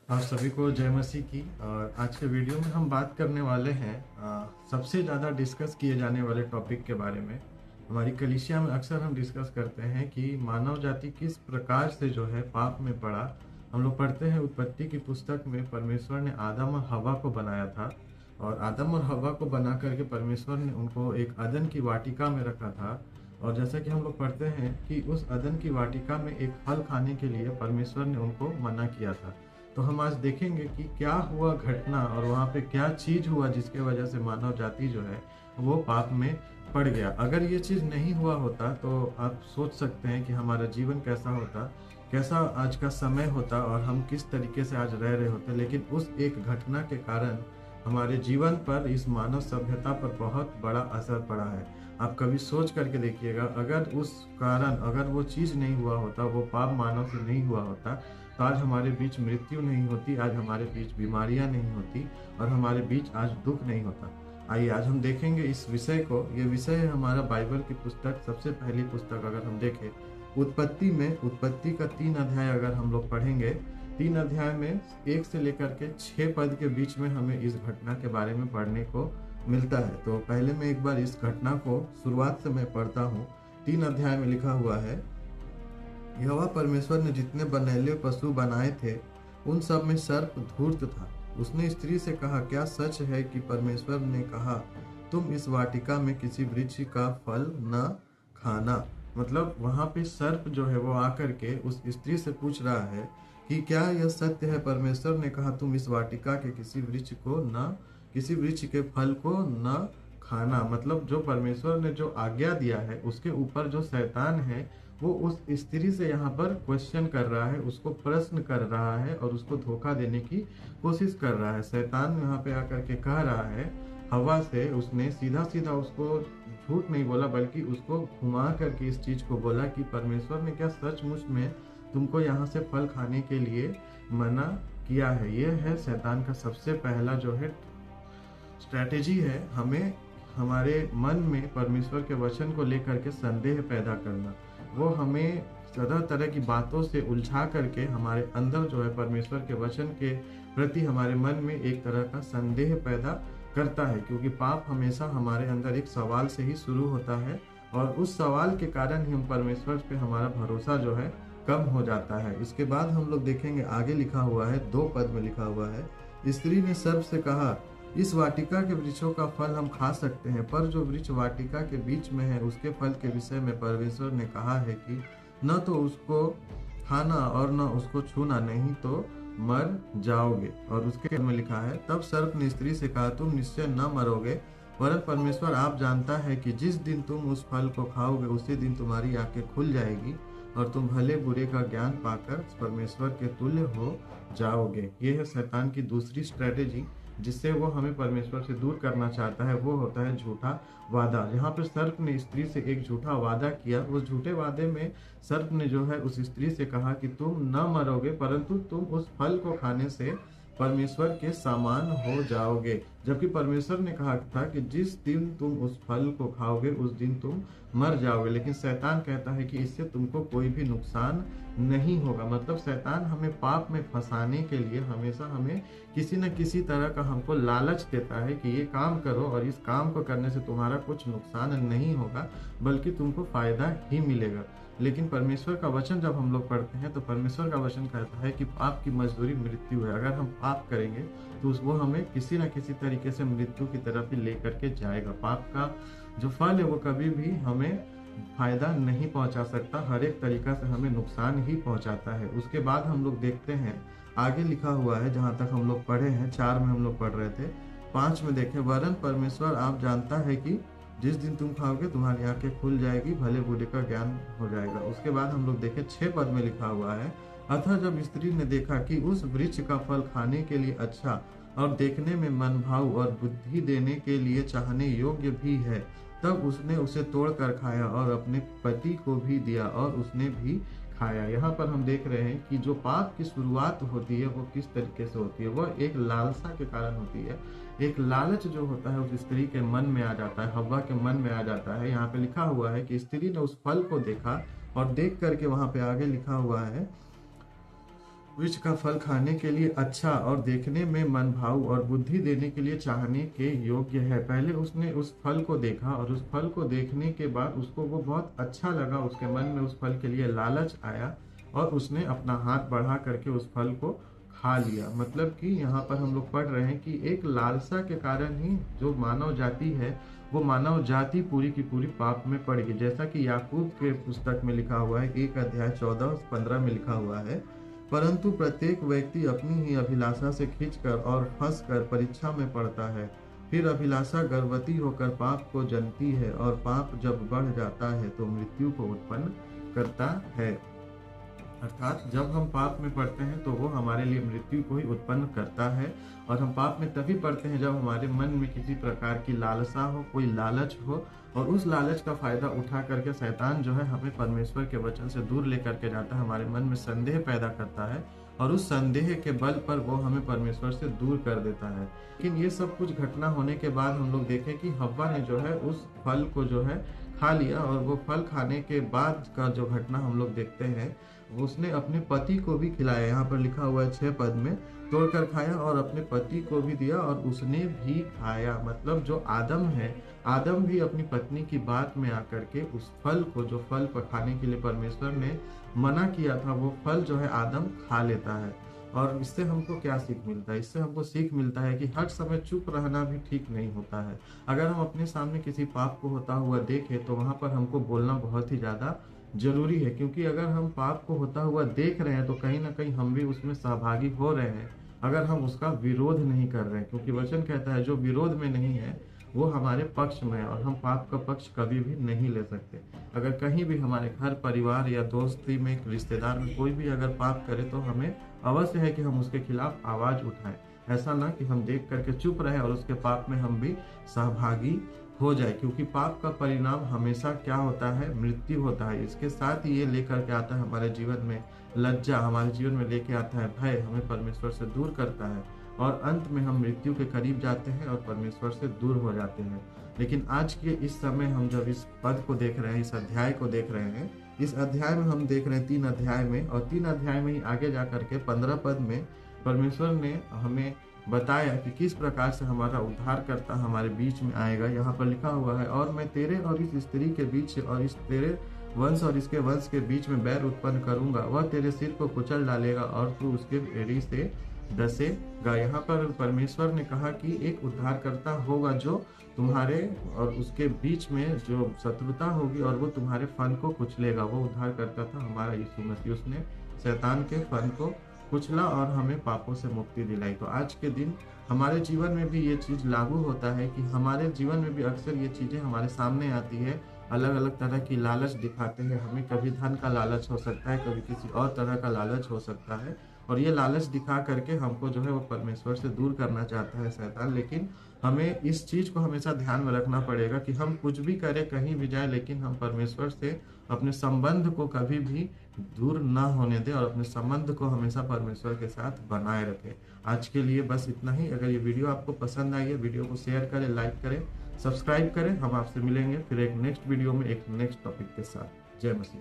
आप सभी को जय मसीह की। और आज के वीडियो में हम बात करने वाले हैं सबसे ज़्यादा डिस्कस किए जाने वाले टॉपिक के बारे में। हमारी कलीसिया में अक्सर हम डिस्कस करते हैं कि मानव जाति किस प्रकार से जो है पाप में पड़ा। हम लोग पढ़ते हैं उत्पत्ति की पुस्तक में परमेश्वर ने आदम और हवा को बनाया था, और आदम और हवा को बना करके परमेश्वर ने उनको एक अदन की वाटिका में रखा था। और जैसा कि हम लोग पढ़ते हैं कि उस अदन की वाटिका में एक फल खाने के लिए परमेश्वर ने उनको मना किया था। तो हम आज देखेंगे कि क्या हुआ घटना और वहाँ पे क्या चीज हुआ जिसके वजह से मानव जाति जो है वो पाप में पड़ गया। अगर ये चीज नहीं हुआ होता तो आप सोच सकते हैं कि हमारा जीवन कैसा होता, कैसा आज का समय होता और हम किस तरीके से आज रह रहे होते। लेकिन उस एक घटना के कारण हमारे जीवन पर, इस मानव सभ्यता पर बहुत बड़ा असर पड़ा है। आप कभी सोच करके देखिएगा, अगर उस कारण, अगर वो चीज नहीं हुआ होता, वो पाप मानव से नहीं हुआ होता, तो आज हमारे बीच मृत्यु नहीं होती, आज हमारे बीच बीमारियां नहीं होती और हमारे बीच आज दुख नहीं होता। आइए आज हम देखेंगे इस विषय को। ये विषय है हमारा बाइबल की पुस्तक, सबसे पहली पुस्तक अगर हम देखें उत्पत्ति में। उत्पत्ति का 3 अध्याय अगर हम लोग पढ़ेंगे, 3 अध्याय में 1 से लेकर के 6 पद के बीच में हमें इस घटना के बारे में पढ़ने को मिलता है। तो पहले मैं एक बार इस घटना को शुरुआत से मैं पढ़ता हूँ। 3 अध्याय में लिखा हुआ है, यहोवा परमेश्वर ने जितने बनेले पशु बनाए थे उन सब में सर्प धूर्त था। उसने स्त्री से कहा, क्या सच है कि परमेश्वर ने कहा तुम इस वाटिका में किसी वृक्ष का फल न खाना। मतलब वहां पे सर्प जो है वो आकर के उस स्त्री से पूछ रहा है कि क्या यह सत्य है, परमेश्वर ने कहा तुम इस वाटिका के किसी वृक्ष को न, किसी वृक्ष के फल को न खाना। मतलब जो परमेश्वर ने जो आज्ञा दिया है उसके ऊपर जो शैतान है वो उस स्त्री से यहाँ पर क्वेश्चन कर रहा है, उसको प्रश्न कर रहा है और उसको धोखा देने की कोशिश कर रहा है। शैतान यहाँ पे आकर के कह रहा है हवा से, उसने सीधा सीधा उसको झूठ नहीं बोला बल्कि उसको घुमा करके इस चीज को बोला कि परमेश्वर ने क्या सचमुच में तुमको यहाँ से फल खाने के लिए मना किया है। ये है शैतान का सबसे पहला जो है स्ट्रैटेजी है, हमें हमारे मन में परमेश्वर के वचन को लेकर के संदेह पैदा करना। वो हमें तरह तरह की बातों से उलझा करके हमारे अंदर जो है परमेश्वर के वचन के प्रति हमारे मन में एक तरह का संदेह पैदा करता है, क्योंकि पाप हमेशा हमारे अंदर एक सवाल से ही शुरू होता है और उस सवाल के कारण ही हम परमेश्वर पे हमारा भरोसा जो है कम हो जाता है। इसके बाद हम लोग देखेंगे, आगे लिखा हुआ है 2 पद में लिखा हुआ है, स्त्री ने सर्प से कहा इस वाटिका के वृक्षों का फल हम खा सकते हैं, पर जो वृक्ष वाटिका के बीच में है उसके फल के विषय में परमेश्वर ने कहा है कि न तो उसको खाना और न उसको छूना, नहीं तो मर जाओगे। और उसके में लिखा है, तब सर्प ने स्त्री से कहा तुम निश्चय न मरोगे, वरन परमेश्वर आप जानता है कि जिस दिन तुम उस फल को खाओगे उसी दिन तुम्हारी आंखें खुल जाएगी और तुम भले बुरे का ज्ञान पाकर परमेश्वर के तुल्य हो जाओगे। ये है शैतान की दूसरी स्ट्रेटेजी जिससे वो हमें परमेश्वर से दूर करना चाहता है, वो होता है झूठा वादा। यहाँ पर सर्प ने स्त्री से एक झूठा वादा किया। उस झूठे वादे में सर्प ने जो है उस स्त्री से कहा कि तुम न मरोगे, परंतु तुम उस फल को खाने से परमेश्वर के समान हो जाओगे। जबकि परमेश्वर ने कहा था कि जिस दिन तुम उस फल को खाओगे उस दिन तुम मर जाओगे। लेकिन शैतान कहता है कि इससे तुमको कोई भी नुकसान नहीं होगा। मतलब शैतान हमें पाप में फंसाने के लिए हमेशा हमें किसी न किसी तरह का हमको लालच देता है कि ये काम करो और इस काम को करने से तुम्हारा कुछ नुकसान नहीं होगा बल्कि तुमको फायदा ही मिलेगा। लेकिन परमेश्वर का वचन जब हम लोग पढ़ते हैं तो परमेश्वर का वचन कहता है कि पाप की मजदूरी मृत्यु है। अगर हम पाप करेंगे तो वो हमें किसी न किसी तरीके से मृत्यु की तरफ ही लेकर के जाएगा। पाप का जो फल है वो कभी भी हमें फायदा नहीं पहुंचा सकता, हर एक तरीका से हमें नुकसान ही पहुंचाता है। उसके बाद हम लोग देखते हैं, आगे लिखा हुआ है, जहां तक हम लोग पढ़े हैं 4 में हम लोग पढ़ रहे थे, 5 में देखें, वरन परमेश्वर आप जानता है कि जिस दिन तुम खाओगे तुम्हारी आंखें खुल जाएगी, भले बुरे का ज्ञान हो जाएगा। उसके बाद हम लोग देखें 6 पद में लिखा हुआ है, अतः जब स्त्री ने देखा कि उस वृक्ष का फल खाने के लिए अच्छा और देखने में मनभाऊ और बुद्धि देने के लिए चाहने योग्य भी है, तब उसने उसे तोड़कर खाया और अपने पति को भी दिया और उसने भी खाया। यहाँ पर हम देख रहे हैं कि जो पाप की शुरुआत होती है वो किस तरीके से होती है, वह एक लालसा के कारण होती है। एक लालच जो होता है उस स्त्री के मन में आ जाता है, हव्वा के मन में आ जाता है। यहाँ पे लिखा हुआ है कि स्त्री ने उस फल को देखा और देख करके वहां पे आगे लिखा हुआ है वृक्ष का फल खाने के लिए अच्छा और देखने में मनभाऊ और बुद्धि देने के लिए चाहने के योग्य है। पहले उसने उस फल को देखा और उस फल को देखने के बाद उसको वो बहुत अच्छा लगा, उसके मन में उस फल के लिए लालच आया और उसने अपना हाथ बढ़ा करके उस फल को खा लिया। मतलब कि यहाँ पर हम लोग पढ़ रहे हैं कि एक लालसा के कारण ही जो मानव जाति है वो मानव जाति पूरी की पूरी पाप में पड़ गई। जैसा कि याकूब के पुस्तक में लिखा हुआ है, 1 अध्याय 14-15 में लिखा हुआ है, परंतु प्रत्येक व्यक्ति अपनी ही अभिलाषा से खींचकर और फंसकर परीक्षा में पड़ता है। फिर अभिलाषा गर्भवती होकर पाप को जनती है और पाप जब बढ़ जाता है तो मृत्यु को उत्पन्न करता है। अर्थात जब हम पाप में पड़ते हैं तो वो हमारे लिए मृत्यु को ही उत्पन्न करता है। और हम पाप में तभी पड़ते हैं जब हमारे मन में किसी प्रकार की लालसा हो, कोई लालच हो, और उस लालच का फायदा उठा करके शैतान जो है हमें परमेश्वर के वचन से दूर लेकर के जाता है, हमारे मन में संदेह पैदा करता है और उस संदेह के बल पर वो हमें परमेश्वर से दूर कर देता है। लेकिन ये सब कुछ घटना होने के बाद हम लोग देखें कि हव्वा ने जो है उस फल को जो है खा लिया, और वो फल खाने के बाद का जो घटना हम लोग देखते हैं, उसने अपने पति को भी खिलाया। यहाँ पर लिखा हुआ है 6 पद में, तोड़कर खाया और अपने पति को भी दिया और उसने भी खाया। मतलब जो आदम है, आदम भी अपनी पत्नी की बात में आकर के उस फल को, जो फल पर खाने के लिए परमेश्वर ने मना किया था, वो फल जो है आदम खा लेता है। और इससे हमको क्या सीख मिलता है? इससे हमको सीख मिलता है कि हर समय चुप रहना भी ठीक नहीं होता है। अगर हम अपने सामने किसी पाप को होता हुआ देखें तो वहां पर हमको बोलना बहुत ही ज्यादा जरूरी है, क्योंकि अगर हम पाप को होता हुआ देख रहे हैं तो कहीं ना कहीं हम भी उसमें सहभागी हो रहे हैं, अगर हम उसका विरोध नहीं कर रहे हैं। क्योंकि वचन कहता है जो विरोध में नहीं है वो हमारे पक्ष में है, और हम पाप का पक्ष कभी भी नहीं ले सकते। अगर कहीं भी हमारे घर परिवार या दोस्ती में, रिश्तेदार में कोई भी अगर पाप करे तो हमें अवश्य है कि हम उसके खिलाफ आवाज उठाएं। ऐसा ना कि हम देख करके चुप रहे और उसके पाप में हम भी सहभागी हो जाए, क्योंकि पाप का परिणाम हमेशा क्या होता है? मृत्यु होता है। इसके साथ ही ये लेकर के आता है हमारे जीवन में लज्जा, हमारे जीवन में लेके आता है भय, हमें परमेश्वर से दूर करता है और अंत में हम मृत्यु के करीब जाते हैं और परमेश्वर से दूर हो जाते हैं। लेकिन आज के इस समय हम जब इस पद को देख रहे हैं, इस अध्याय को देख रहे हैं, इस अध्याय में हम देख रहे हैं 3 अध्याय में, और 3 अध्याय में ही आगे जा करके 15 पद में परमेश्वर ने हमें बताया कि किस प्रकार से हमारा उद्धारकर्ता हमारे बीच में आएगा। यहाँ पर लिखा हुआ है, और मैं तेरे और इस स्त्री के बीच और इस तेरे वंश और इसके वंश के बीच में बैर उत्पन्न करूंगा, वह तेरे सिर को कुचल डालेगा और तू उसके एड़ी से डसेगा। यहाँ पर परमेश्वर ने कहा कि एक उद्धारकर्ता होगा जो तुम्हारे और उसके बीच में जो शत्रुता होगी और वो तुम्हारे फन को कुचलेगा। वो उद्धारकर्ता था हमारा यीशु मसीह, उसने शैतान के फन को कुचला और हमें पापों से मुक्ति दिलाई। तो आज के दिन हमारे जीवन में भी ये चीज लागू होता है कि हमारे जीवन में भी अक्सर ये चीजें हमारे सामने आती है, अलग अलग तरह की लालच दिखाते हैं हमें। कभी धन का लालच हो सकता है, कभी किसी और तरह का लालच हो सकता है, और ये लालच दिखा करके हमको जो है वो परमेश्वर से दूर करना चाहता है शैतान। लेकिन हमें इस चीज को हमेशा ध्यान में रखना पड़ेगा कि हम कुछ भी करें, कहीं भी जाए, लेकिन हम परमेश्वर से अपने संबंध को कभी भी दूर ना होने दें और अपने संबंध को हमेशा परमेश्वर के साथ बनाए रखें। आज के लिए बस इतना ही। अगर ये वीडियो आपको पसंद आई है, वीडियो को शेयर करें, लाइक करें, सब्सक्राइब करें। हम आपसे मिलेंगे फिर एक नेक्स्ट वीडियो में एक नेक्स्ट टॉपिक के साथ। जय मसीह।